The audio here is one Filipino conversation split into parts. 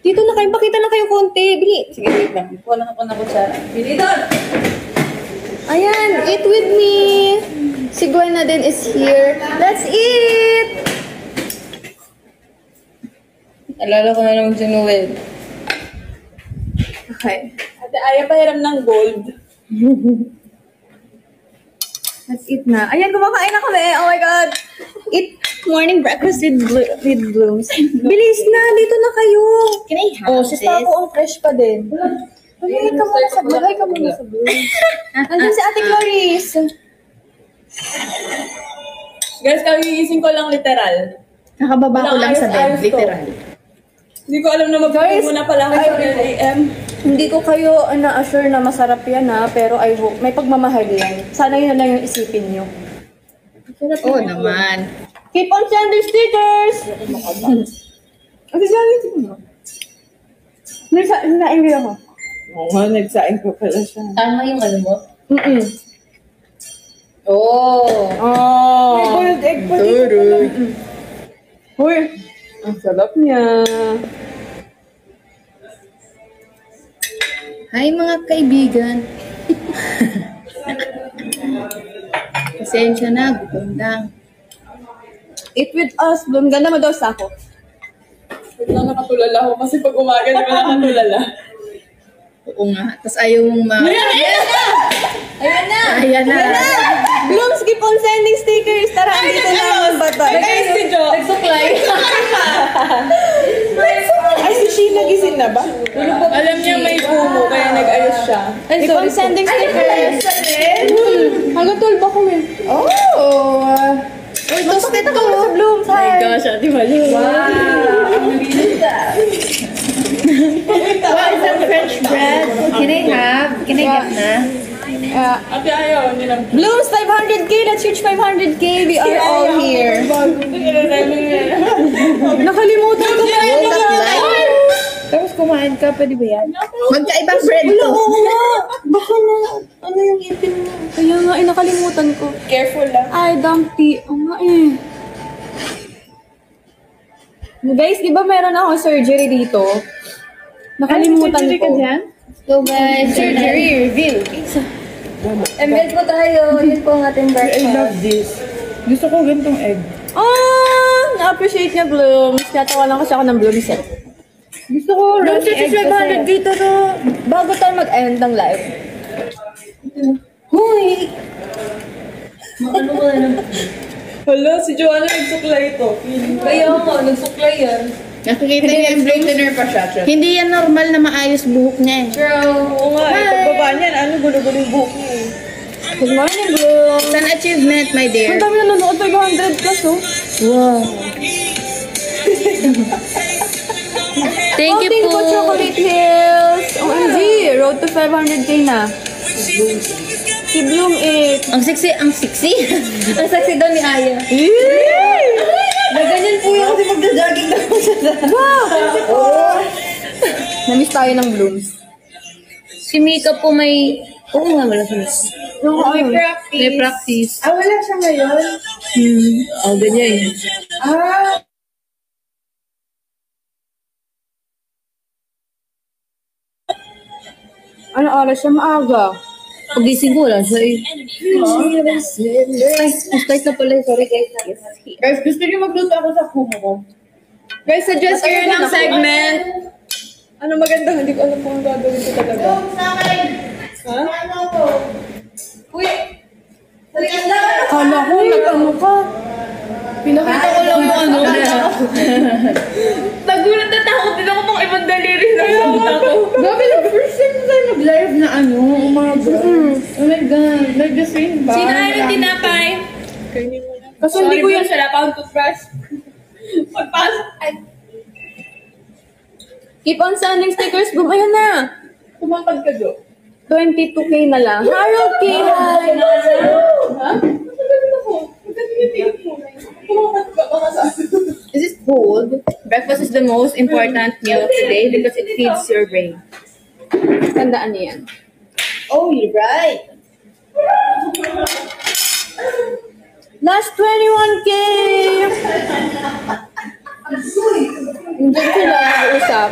Dito na kayo, pakita na kayo konti. Bili. Sige, wait lang. Wala ako na kutsara. Bili doon! Ayan, eat with me. Si Gwen na din is here. Let's eat! Alala ko na naman si Noel. Okay. Ate Aya pa hiram ng gold. Let's eat na. Ayan, kumakain na kami. Oh my God. Eat morning breakfast with blooms. Bilis na. Dito na kayo. Can I have Oh, si Tapo ang fresh pa din. Magay ka muna sa blooms. Magay ka muna sa blooms. Andun si Ate Clarice. Guys, kagigising ko lang literal. Nakababa ko lang sa bed, literal. Hindi ko alam na mag-guys muna pala ako sa 10 a.m. Hindi ko kayo na-assure na masarap yan ha, pero I hope may pagmamahal yan. Sana yun na lang yung isipin nyo. Oo naman. Keep on sending stickers! Ate Janet, mo. Nagsaing ako. Oo nga, nagsaing ko pala siya. Tama yung ano mo? Oh! Oh! Boiled egg pa dito. Uy! Ang sarap niya. Hi mga kaibigan. Pasensya na, gutom lang. Eat with us, Bloom. Ganda mo daw sa ako. Wait lang, nakatulala ako kasi pag umaga, di ba nakatulala? Oo nga. Tapos ayaw mong Ayan na! Ayan na. Blooms, keep on sending stickers. Tara, dito na ang batay. Guys, si Jo! Nagsuklay. Ay, si Sheila gising na ba? Alam niya may pumo, kaya nag-ayos siya. Keep on sending stickers. Hanggang 12 ako eh. Oh! Uy, toasted ko sa Blooms. My Hi! gosh, Ate Malu. What is that French bread? Can I have? Can I get na? Ate ayaw, hindi lang. Blooms, 500k. Let's reach 500k. We are all here. Nakalimutan ko pa yun. Tapos kumain ka, pwede ba yan? Magkaibang bread to. Oo nga. Baka na, ano yung ipin mo? Kaya nga, nakalimutan ko. Careful lang. Ay, dumpty. Oo nga eh. Guys, di ba meron ako surgery dito? Nakalimutan ko. So guys, surgery review. ML po tayo. Yun po ang ating breakfast. this. Gusto ko ganitong egg. Na-appreciate niya, Blooms. Natawalan kasi ako ng Blooms eh. Gusto ko Blooms, it's 500 dito to. Bago tayo mag-end ng live. Huy! Hala, si Joanna nagsuklay ito. Kaya nga, nagsuklay yan. Nakikita niya yung Straightener pa siya. Hindi yan normal na maayos buhok niya eh. Girl, Oo nga, eh. Pagbaba niyan, ano, gulo-gulo yung buhok niya eh. good morning, Blooms. It's an achievement, my Ang dear. dami na nanonood, 500 plus oh. Wow. Thank you Thank you po. po, Chocolate Hills. OMG, road to 500k na. Si Bloom is... Ang sexy, ang sexy. Ang sexy daw ni Aya. Na ganyan po yung kasi magda-jogging na po siya. Wow! Namiss tayo ng Blooms. Si Mika po may... Oo nga, wala siya. May practice. Ah, wala siya ngayon? Oh, ganyan. Ah, Ano oras siya? Maaga. Pagising ko, wala siya eh. Ay, start na pala. Sorry guys. guys, gusto niyo magluto ako sa kumo ko? Guys, suggest kayo ng segment. Ano maganda? Hindi ko alam kung ang gagawin ko talaga. Ha? Uy! Kala ko, nag-ano ka. Pinakita ko lang yung ano. Nagulat na takot din ako pang ibang daliri na ako. Gabi na, first time tayo mag-live na ano, umaga. Oh my God, like the same ba? Sino ay ng tinapay? Kainin mo na. Kasi hindi ko yan... Wala pa akong toothbrush. Pagpasok. Ay, Keep on sending stickers, boom. Ayan na. tumapad ka, Jo. 22k na lang. Harold K. Hi. Ha? Magaling ako. Magaling mo. Tumapad ka, baka sa This is cold. Breakfast is the most important meal of the day because it feeds your brain. Tandaan niyo yan. Oh, you're right. Last 21k! Hindi sila usap.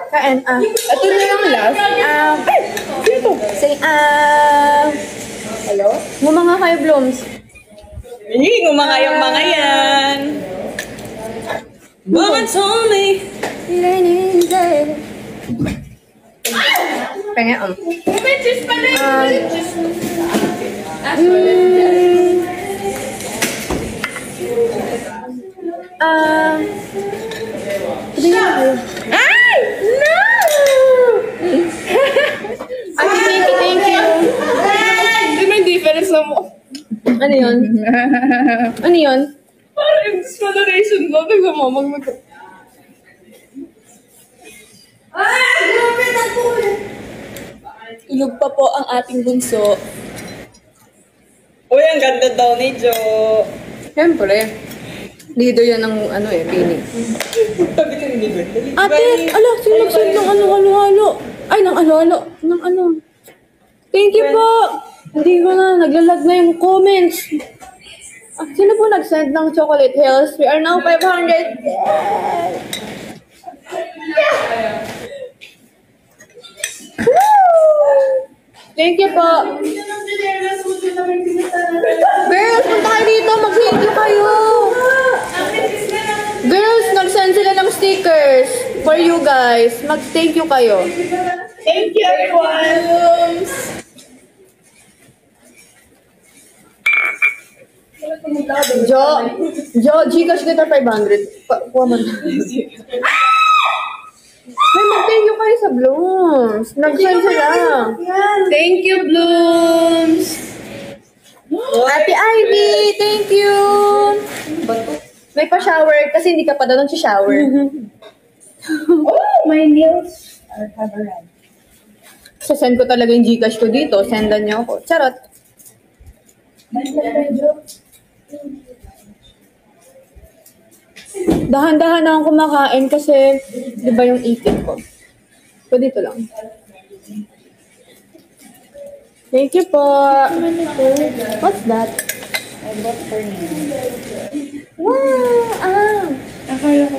Kain, ito na yung last. Sino? Say, hello? Ngumanga kayo, Blooms. Hindi, ngumanga yung mga yan. Mama told me. Pengen, Ay! No! thank you. Hindi may difference na mo. Ano yun? Ano yun? Parang yung discoloration ko. Tignan mo, Ilog pa po ang ating bunso. Uy, ang ganda daw ni Jo. Siyempre. Leader yan ng Bini. Sabi ko ni Liber. Ate, ala, sino nag-send ng halo-halo? Ay, ng halo-halo. Ng ano? Thank you po. Hindi ko na, naglalag na yung comments. Sino po nag-send ng chocolate hills? We are now 500. Thank you po. Girls, punta kayo dito. Mag-thank you kayo. Girls, nag-send sila ng stickers for you guys. Mag-thank you kayo. Thank you, everyone. Gcash kita 500. Kuha mo na. May mag-thank you kayo sa Blooms. Nag-send sila. Thank you, Blooms! Ate Ivy, thank you. May pa-shower kasi hindi ka pa daw nag-shower. My nails are covered. Sasend ko talaga yung Gcash ko dito. Sendan niyo ako. Charot. Dahan-dahan na akong kumakain kasi di ba yung eating ko. So dito lang. Thank you po. What's that? I bought for you. Wow! Akala ko